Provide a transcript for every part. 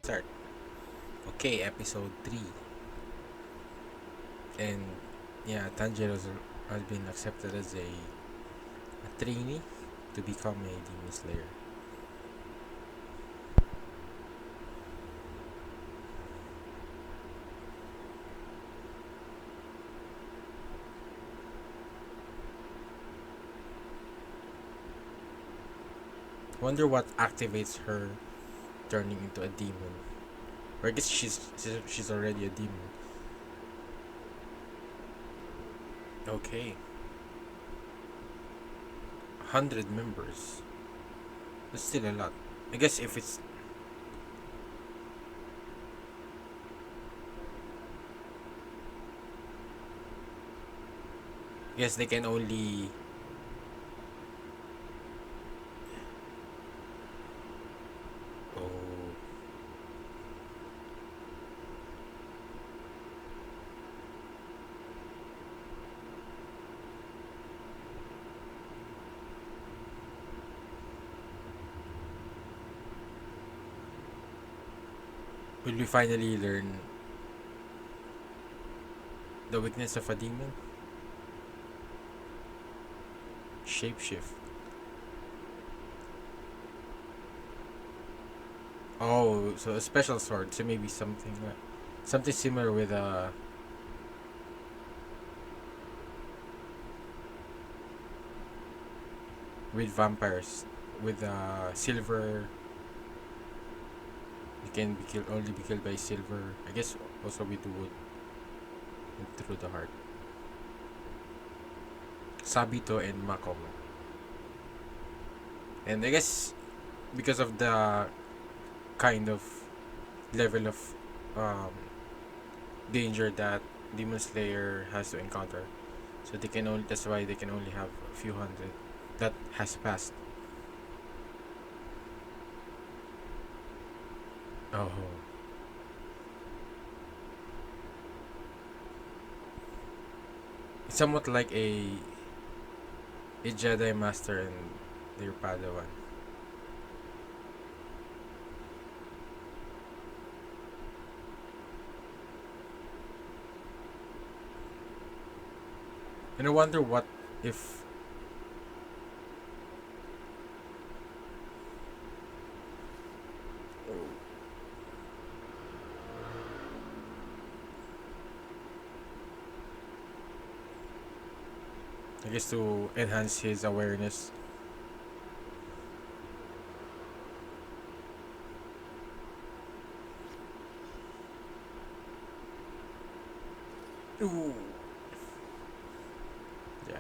Start. Okay, episode 3. And yeah, has been accepted as a trainee to become a Demon Slayer. Wonder what activates her turning into a demon. Or I guess she's already a demon. Okay, 100 members. That's still a lot. I guess if it's I guess they can only oh will we finally learn the weakness of a demon? Shapeshift. Oh, so a special sword. So maybe something similar with vampires with silver. You can be killed by silver. I guess also with wood and through the heart. Sabito and Makomo. And I guess because of the kind of level of um, danger that Demon Slayer has to encounter, so they can only that's why they can only have a few hundred that has passed. Oh, it's somewhat like a Jedi Master and their Padawan. And I wonder what if I guess to enhance his awareness. Ooh. Yeah,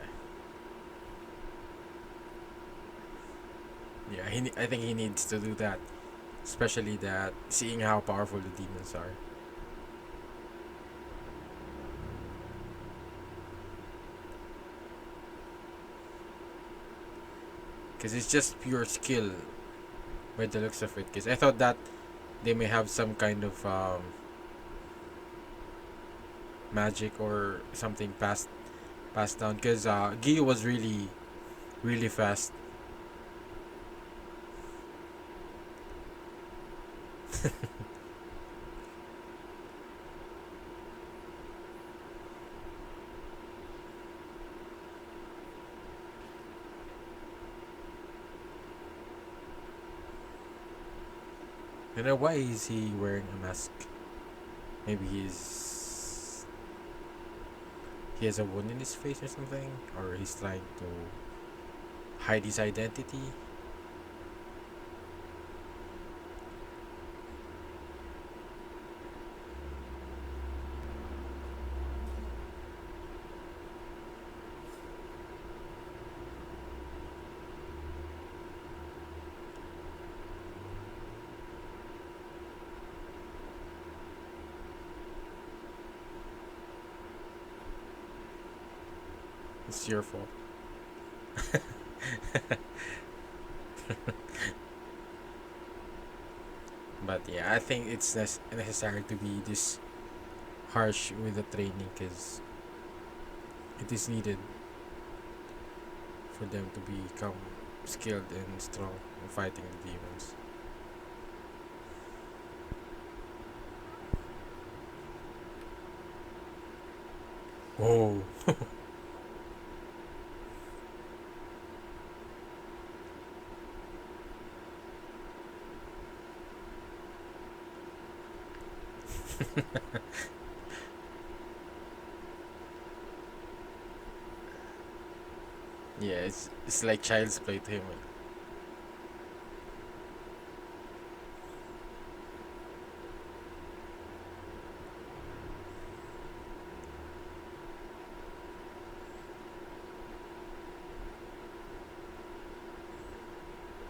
yeah. I think he needs to do that, especially that seeing how powerful the demons are. Because it's just pure skill by the looks of it. Because I thought that they may have some kind of magic or something passed down. Because Gio was really fast. You know why is he wearing a mask? Maybe he has a wound in his face or something, or he's trying to hide his identity. It's your fault. But yeah, I think it's necessary to be this harsh with the training because it is needed for them to become skilled and strong in fighting the demons. Oh. Yeah, it's like child's play to him.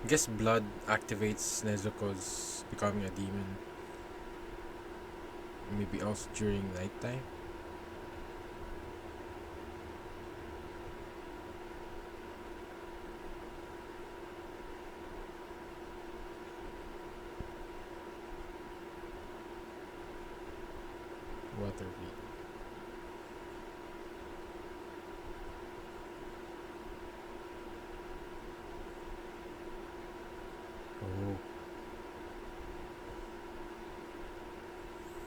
I guess blood activates Nezuko's becoming a demon. Maybe also during nighttime. Water beat. Oh.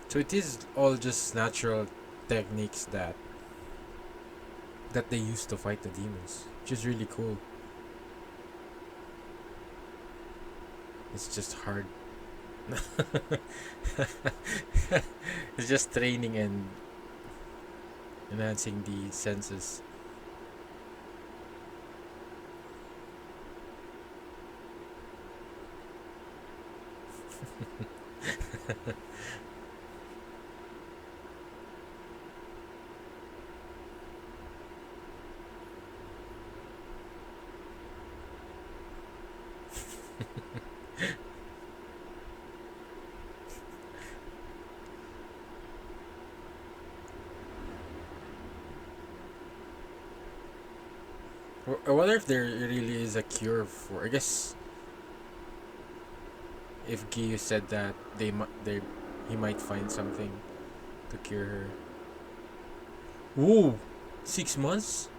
So it is all just natural techniques that they use to fight the demons, which is really cool. It's just hard. It's just training and enhancing the senses. I wonder if there really is a cure for. I guess if Giyu said that he might find something to cure her. Whoa, 6 months?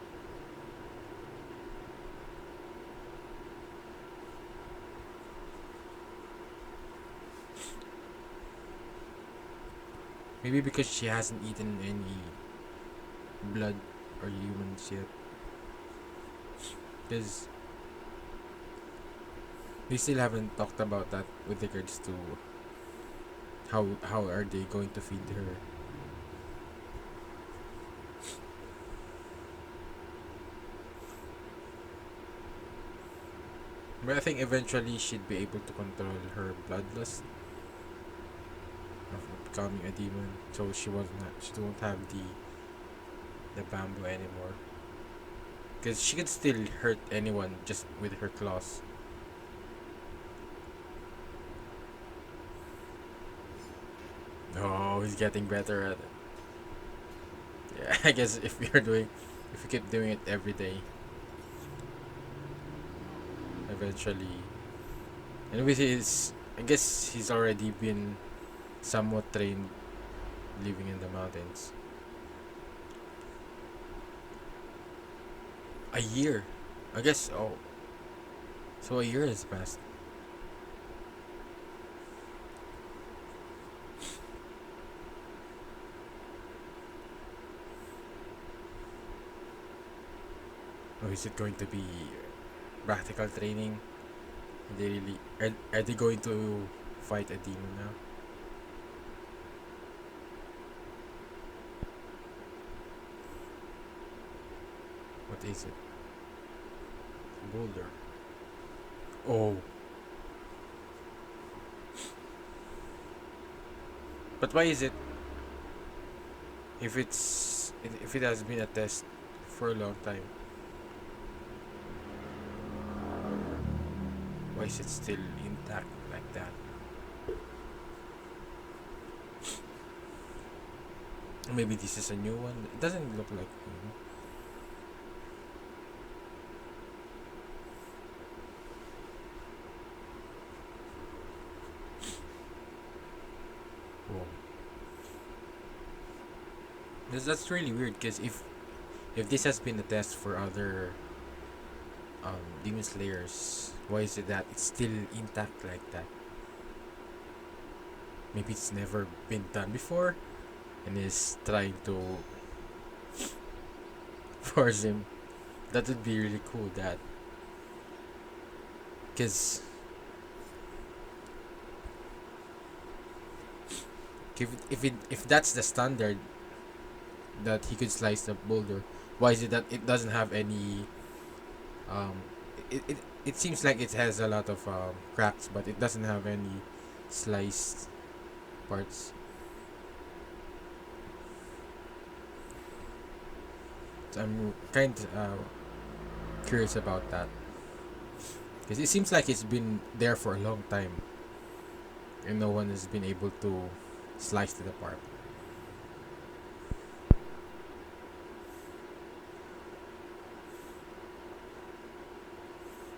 Maybe because she hasn't eaten any blood or humans yet. Because we still haven't talked about that with regards to how are they going to feed her. But I think eventually she'd be able to control her bloodlust of becoming a demon, so she won't have the bamboo anymore. Because she could still hurt anyone just with her claws. Oh, he's getting better at it. Yeah, I guess if we keep doing it every day, eventually, and with his, I guess he's already been somewhat trained living in the mountains. A year, I guess. Oh, so a year has passed. Or is it going to be practical training? Are they going to fight a demon now? What is it? Boulder. Oh, but why is it if it has been a test for a long time? Why is it still intact like that? Maybe this is a new one. It doesn't look like new. Whoa. That's really weird because if this has been a test for other demon slayers, why is it that it's still intact like that? Maybe it's never been done before and is trying to force him. That would be really cool. That because if that's the standard that he could slice the boulder, why is it that it doesn't have any um it seems like it has a lot of cracks, but it doesn't have any sliced parts. So I'm kind curious about that because it seems like it's been there for a long time and no one has been able to slice it apart.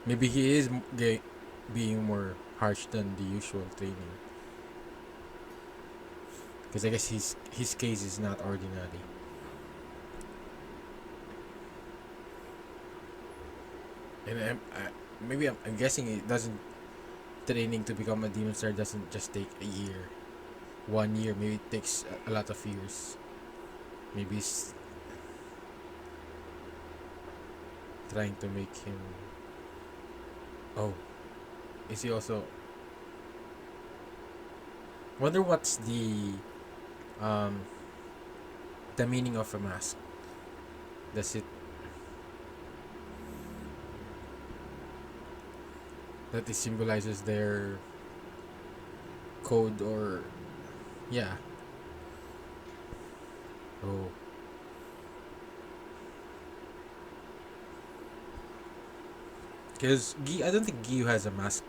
Maybe he is being more harsh than the usual training because I guess his case is not ordinary. And I'm guessing it doesn't training to become a demon slayer doesn't just take a year, 1 year. Maybe it takes a lot of years. Maybe he's trying to make him. Oh, is he also? Wonder what's um the meaning of a mask. Does it that it symbolizes their code or yeah? Oh, because I don't think Gyu has a mask.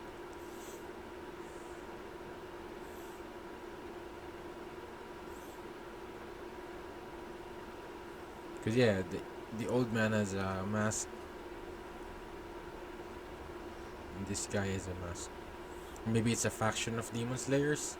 Because yeah, the old man has a mask, and this guy has a mask. Maybe it's a faction of demon slayers.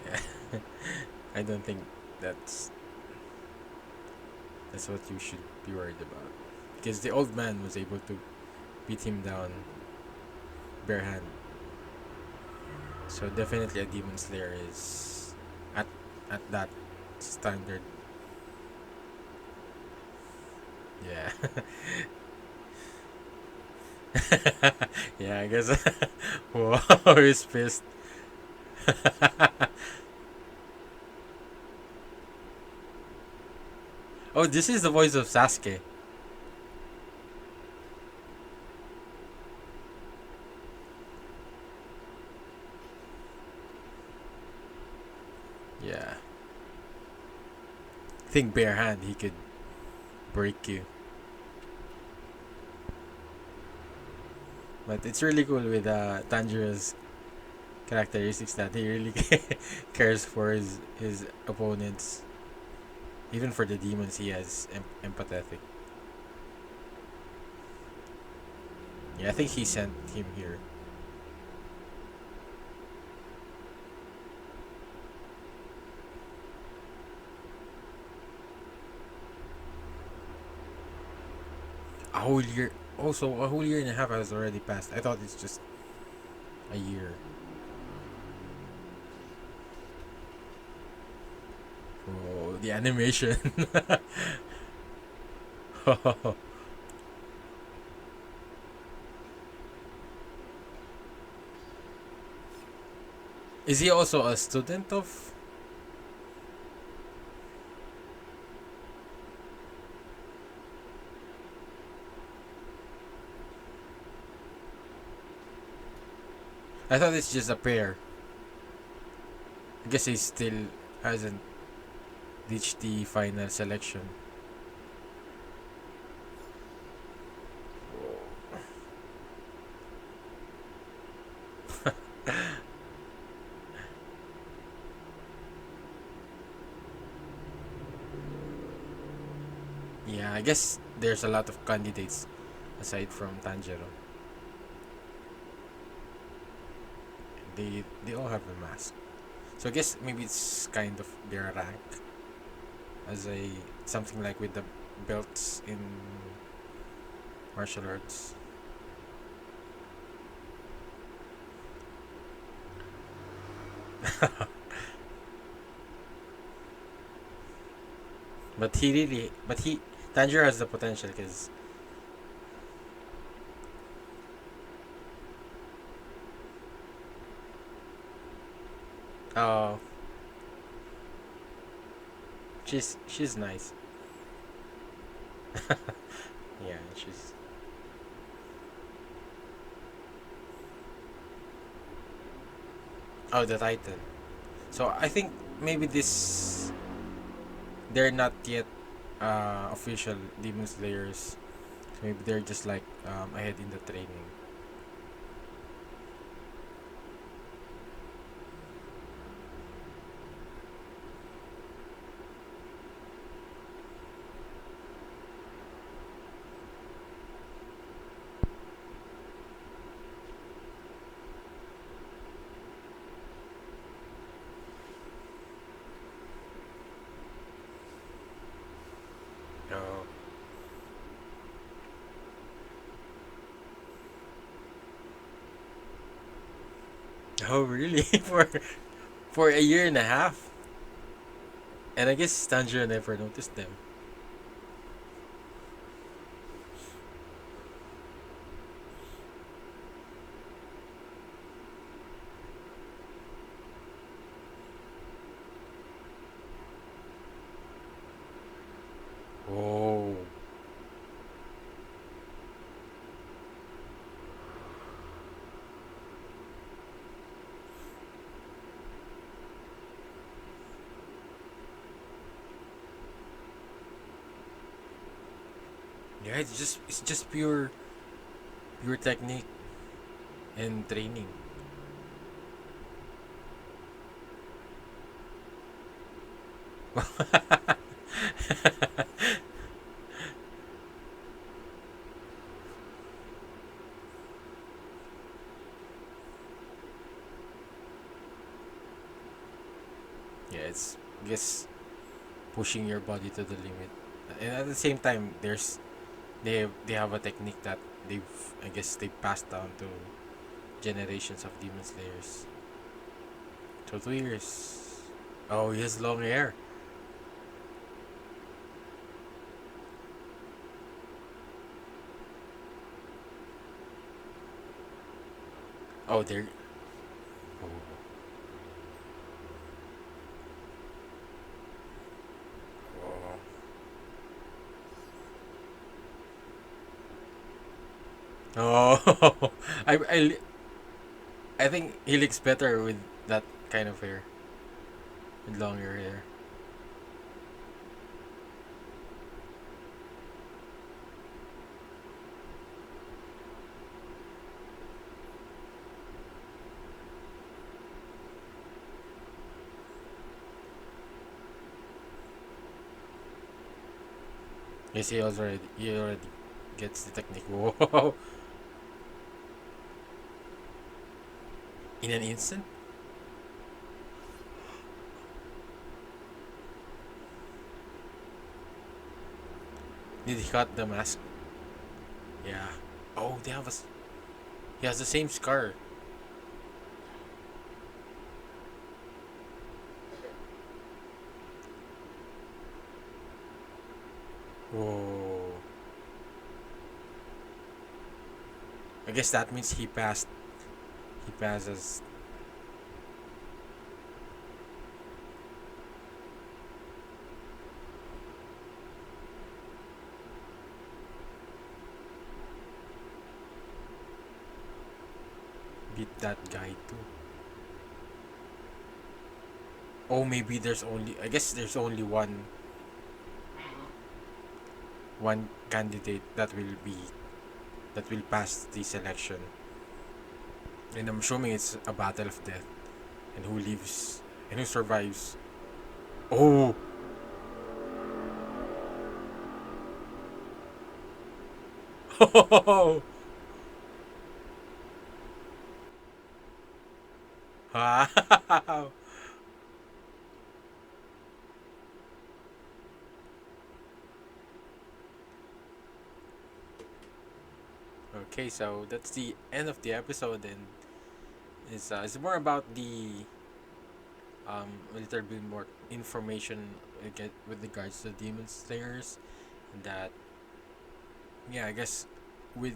Yeah, I don't think that's that's what you should be worried about. Because the old man was able to beat him down bare hand. So definitely a demon slayer is at at that standard. Yeah. Yeah, I guess. Whoa, he's pissed. Oh, this is the voice of Sasuke. Yeah. Think bare hand, he could break you. But it's really cool with Tanjiro's characteristics that he really cares for his opponents. Even for the demons, he has empathetic. Yeah, I think he sent him here. A whole year. Also, a whole year and a half has already passed. I thought it's just a year. Oh, the animation. Is he also a student of? I thought it's just a pair. I guess he still hasn't reached the final selection. Yeah, I guess there's a lot of candidates aside from Tanjiro. They all have a mask. So I guess maybe it's kind of their rank as a something like with the belts in martial arts. but Tanjiro has the potential because oh, she's nice. Yeah, she's oh the Titan. So I think maybe this they're not yet official Demon Slayers. So maybe they're just like ahead in the training. Oh, oh really? For a year and a half, and I guess Tanjiro never noticed them. Oh, yeah, it's just pure technique and training. Yeah, it's I guess pushing your body to the limit, and at the same time, they have a technique that I guess they passed down to generations of demon slayers. So 2 years. Oh, he has long hair. Oh, they're oh, oh. Oh. I, I I think he looks better with that kind of hair, with longer hair. Yes, he already gets the technique. Whoa! In an instant, did he cut the mask? Yeah. Oh, he has the same scar. Whoa! I guess that means he passed. He passes. Beat that guy too. Oh, maybe there's only. I guess there's only one candidate that will pass the selection, and I'm assuming it's a battle of death, and who lives and who survives. Oh, wow! Okay, so that's the end of the episode, and it's more about the a little bit more information I get with regards to demon slayers, and that yeah, I guess with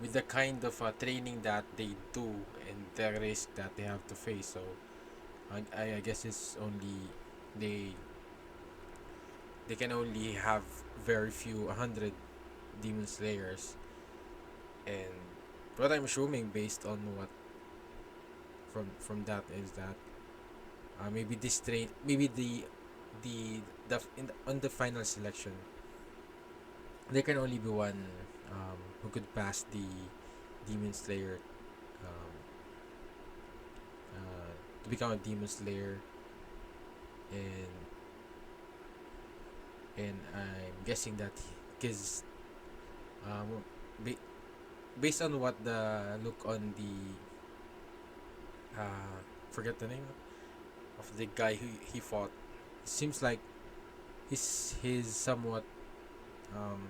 the kind of training that they do and the risk that they have to face. So I guess it's only they they can only have very few 100 demon slayers, and what I'm assuming based on what from that is that maybe this train maybe the on the final selection there can only be one who could pass the demon slayer um, to become a demon slayer, and I'm guessing that because um, ba- based on what the look on the forget the name of the guy who he fought, seems like he's somewhat um,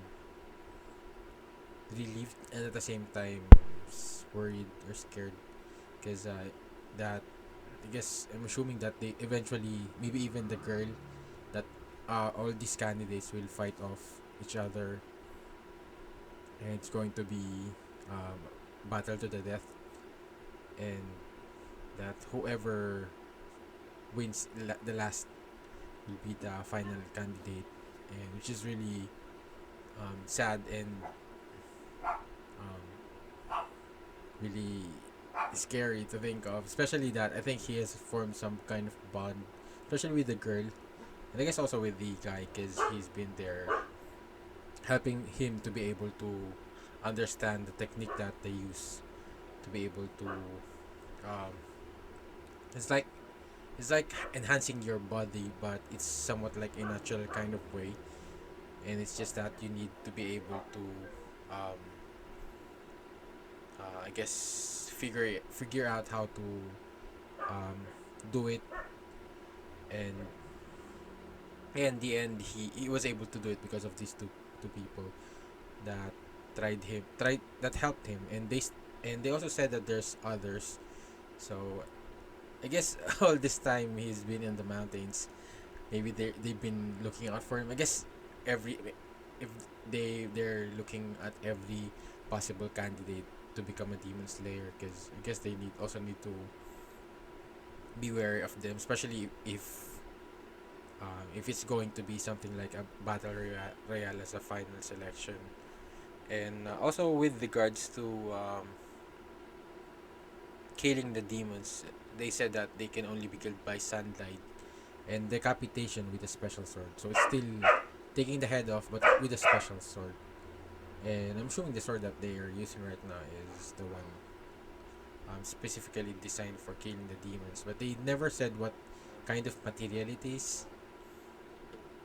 relieved and at the same time worried or scared because that I guess I'm assuming that they eventually maybe even the girl that all these candidates will fight off each other, and it's going to be um, battle to the death, and that whoever wins the last will be the final candidate, and which is really sad and um, really scary to think of, especially that I think he has formed some kind of bond, especially with the girl, and I guess also with the guy because he's been there helping him to be able to understand the technique that they use to be able to um, it's like it's like enhancing your body, but it's somewhat like a natural kind of way, and it's just that you need to be able to um, I guess figure out how to um, do it, and in the end he was able to do it because of these two people that tried that helped him, and and they also said that there's others. So I guess all this time he's been in the mountains, maybe they've been looking out for him. I guess every if they're looking at every possible candidate to become a demon slayer, because I guess they need to be wary of them, especially if it's going to be something like a battle royale as a final selection. And also with regards to killing the demons, they said that they can only be killed by sunlight and decapitation with a special sword. So it's still taking the head off, but with a special sword. And I'm assuming the sword that they are using right now is the one specifically designed for killing the demons. But they never said what kind of material it is,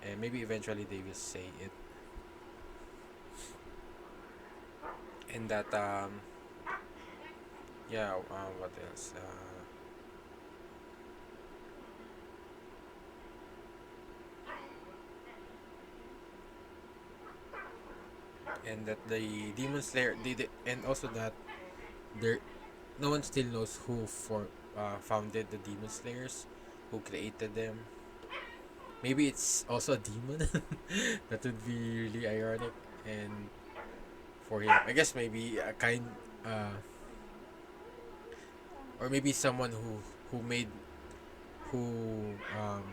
and maybe eventually they will say it. And that yeah, what else? And that the demon slayer, and also that there no one still knows who founded the demon slayers, who created them. Maybe it's also a demon. That would be really ironic, and for him I guess maybe a kind uh or maybe someone who made who um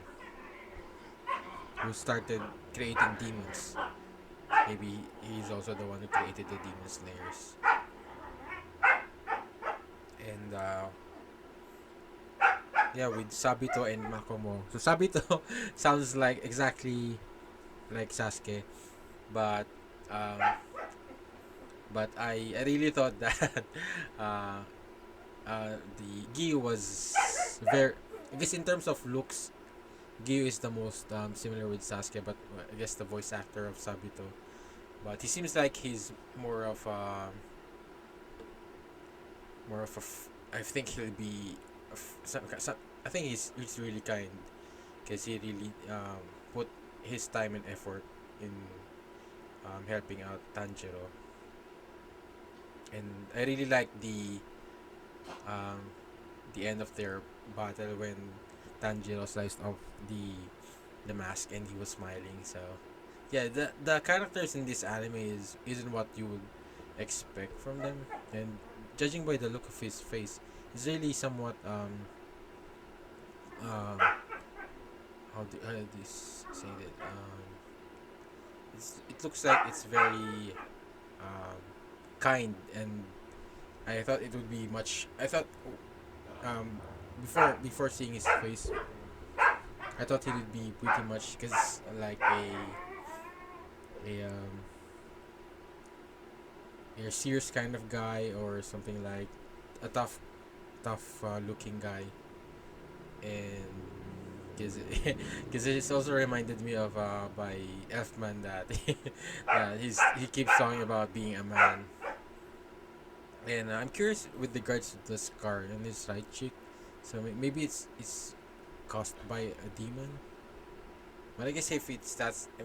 who started creating demons. Maybe he's also the one who created the demon slayers. And yeah, with Sabito and Makomo. So Sabito sounds like exactly like Sasuke, but um, I really thought that uh, the Gyu was very. I guess in terms of looks, Gyu is the most similar with Sasuke, but I guess the voice actor of Sabito. But he seems like he's more of a I think he'll be some, I think he's really kind because he really put his time and effort in helping out Tanjiro. And I really like um, the end of their battle when Tanjiro sliced off the mask and he was smiling. So yeah, the characters in this anime isn't what you would expect from them, and judging by the look of his face, it's really somewhat um how do this say that it looks like it's very um kind, and I thought it would be much. I thought um before seeing his face, I thought he would be pretty much because like a a serious kind of guy or something like a tough looking guy, and because because it also reminded me of by Elfman that he keeps talking about being a man. And I'm curious with regards to the scar on his right cheek. So maybe it's caused by a demon. But I guess if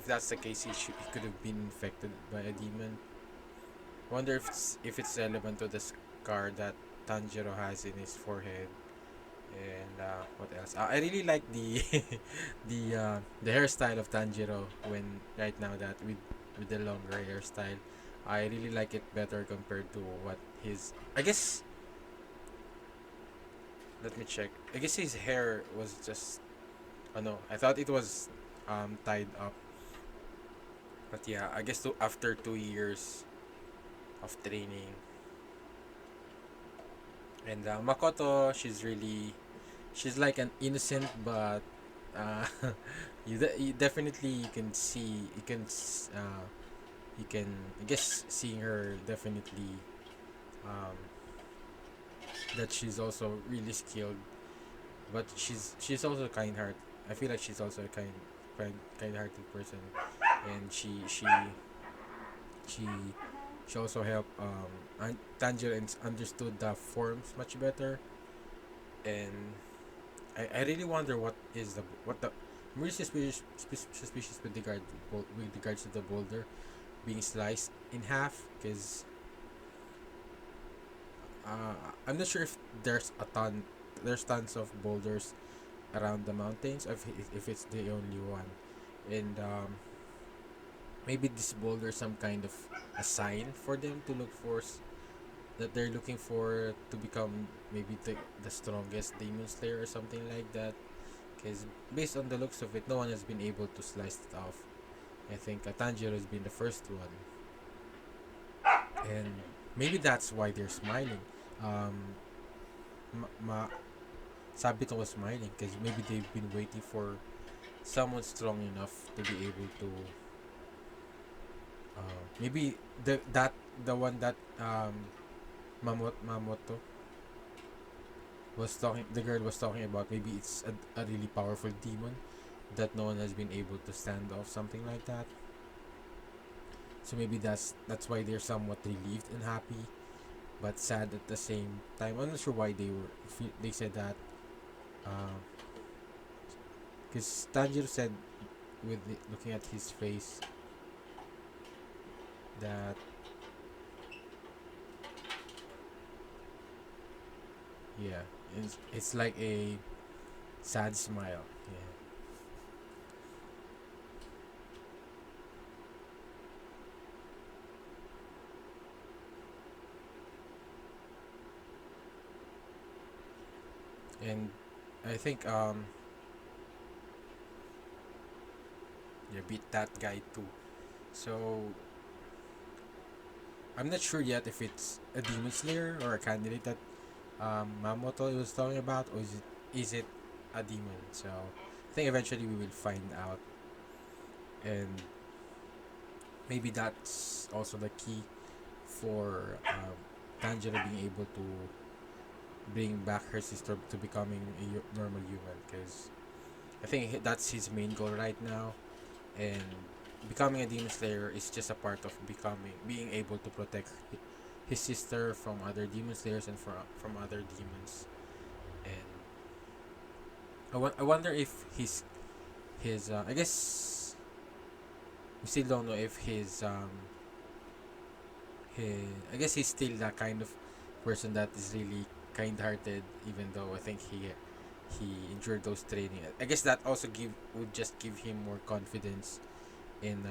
that's the case, he could have been infected by a demon. Wonder if it's relevant to the scar that Tanjiro has in his forehead. And what else? I really like the the hairstyle of Tanjiro when right now that with the longer hairstyle. I really like it better compared to what his. I guess let me check. I guess his hair was just. Oh no, I thought it was tied up. But yeah, I guess after 2 years of training, and Makoto, she's like an innocent, but uh, you definitely you can I guess seeing her definitely um, that she's also really skilled, but she's also kind heart. I feel like she's also a kind hearted person, and she she also helped Tanjiro and understood the forms much better. And I really wonder what the I'm really suspicious with with regards to the boulder being sliced in half, because I'm not sure if there's tons of boulders around the mountains, if it's the only one. And maybe this boulder is some kind of a sign for them to look for, that they're looking for to become maybe the strongest demon slayer or something like that, because based on the looks of it, no one has been able to slice it off. I think Tanjiro has been the first one, and maybe that's why they're smiling. um Sabito was smiling because maybe they've been waiting for someone strong enough to be able to maybe the one that Mamoto was talking the girl was talking about, maybe it's a really powerful demon that no one has been able to stand off, something like that. So maybe that's why they're somewhat relieved and happy but sad at the same time. I'm not sure why they said that, because Tanjiro said looking at his face that yeah, it's like a sad smile. Yeah, and I think you beat that guy too. So I'm not sure yet if it's a demon slayer or a candidate that Mamoto was talking about, or is it a demon? So I think eventually we will find out, and maybe that's also the key for Tanjiro being able to bring back her sister to becoming a normal human, because I think that's his main goal right now, and becoming a demon slayer is just a part of being able to protect his sister from other demon slayers and from other demons. And I wonder if his I guess we still don't know if I guess he's still that kind of person that is really kind-hearted, even though I think he endured those training. I guess that also give would just give him more confidence in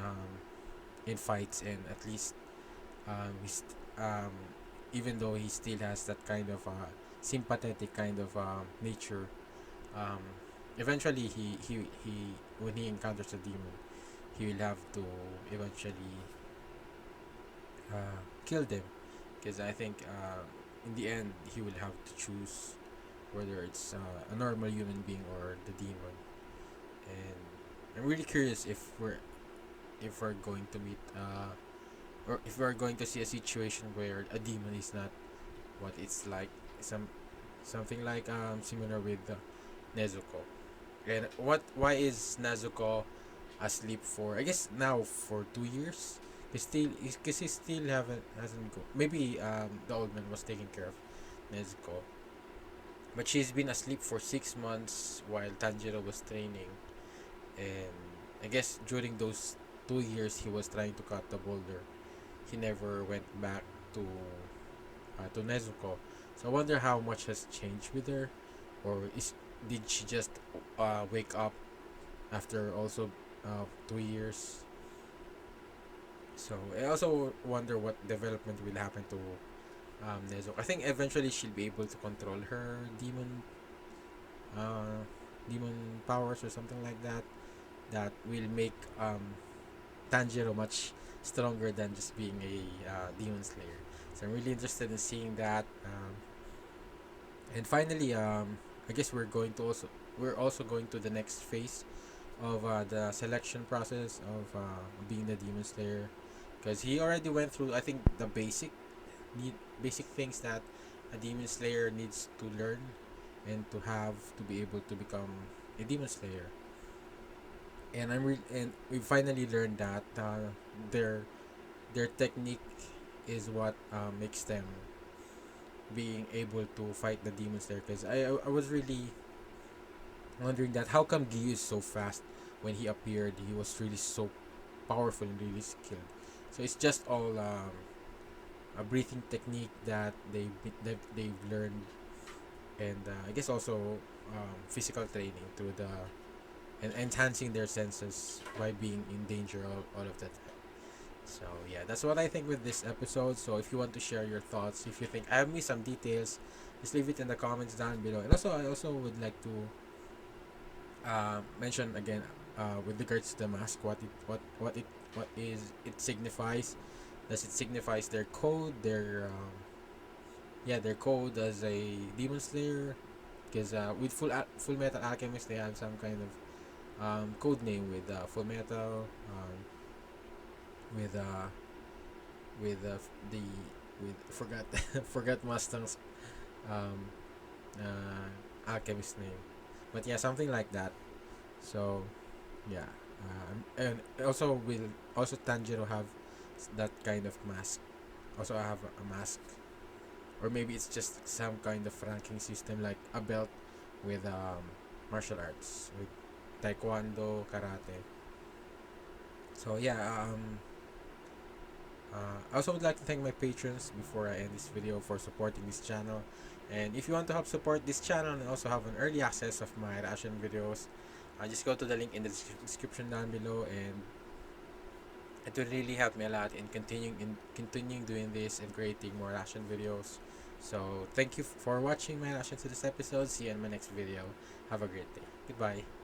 fights, and at least he's even though he still has that kind of sympathetic kind of nature, um, eventually he when he encounters a demon, he will have to eventually kill them, because I think in the end he will have to choose whether it's a normal human being or the demon. And I'm really curious if we're going to meet or if we're going to see a situation where a demon is not what it's like, some something like similar with Nezuko. And what why is Nezuko asleep for, I guess now for 2 years? He still haven't hasn't go. Maybe the old man was taking care of Nezuko, but she's been asleep for 6 months while Tanjiro was training. And I guess during those 2 years he was trying to cut the boulder. He never went back to Nezuko. So I wonder how much has changed with her, or is did she just wake up after also 2 years? So I also wonder what development will happen to Nezuko. I think eventually she'll be able to control her uh, demon powers or something like that. That will make Tanjiro much stronger than just being a demon slayer. So I'm really interested in seeing that. And finally, I guess we're also going to the next phase of the selection process of being the demon slayer, because he already went through, I think, the basic things that a demon slayer needs to learn and to have to be able to become a demon slayer. And we finally learned that their technique is what makes them being able to fight the demon slayer. Because I was really wondering that how come Gyu is so fast. When he appeared, he was really so powerful and really skilled. So it's just all a breathing technique that they've learned, and I guess also physical training through the and enhancing their senses by being in danger all of the time. So yeah, that's what I think with this episode. So if you want to share your thoughts, if you think I have missed some details, just leave it in the comments down below. And also, I also would like to mention again with regards to the mask, what is it signifies. Does it signifies their code, their code as a demon slayer? Because with Full Metal Alchemist, they have some kind of code name with Full Metal, with with the with forgot forgot Mustang's um, alchemist name, but yeah, something like that. So yeah, and also will also Tanjiro have that kind of mask. Also, I have a mask, or maybe it's just some kind of ranking system like a belt with martial arts with taekwondo, karate. So yeah, I also would like to thank my patrons before I end this video for supporting this channel. And if you want to help support this channel and also have an early access of my reaction videos, just go to the link in the description down below, and it will really help me a lot in continuing doing this and creating more reaction videos. So thank you for watching my reaction to this episode. See you in my next video. Have a great day. Goodbye.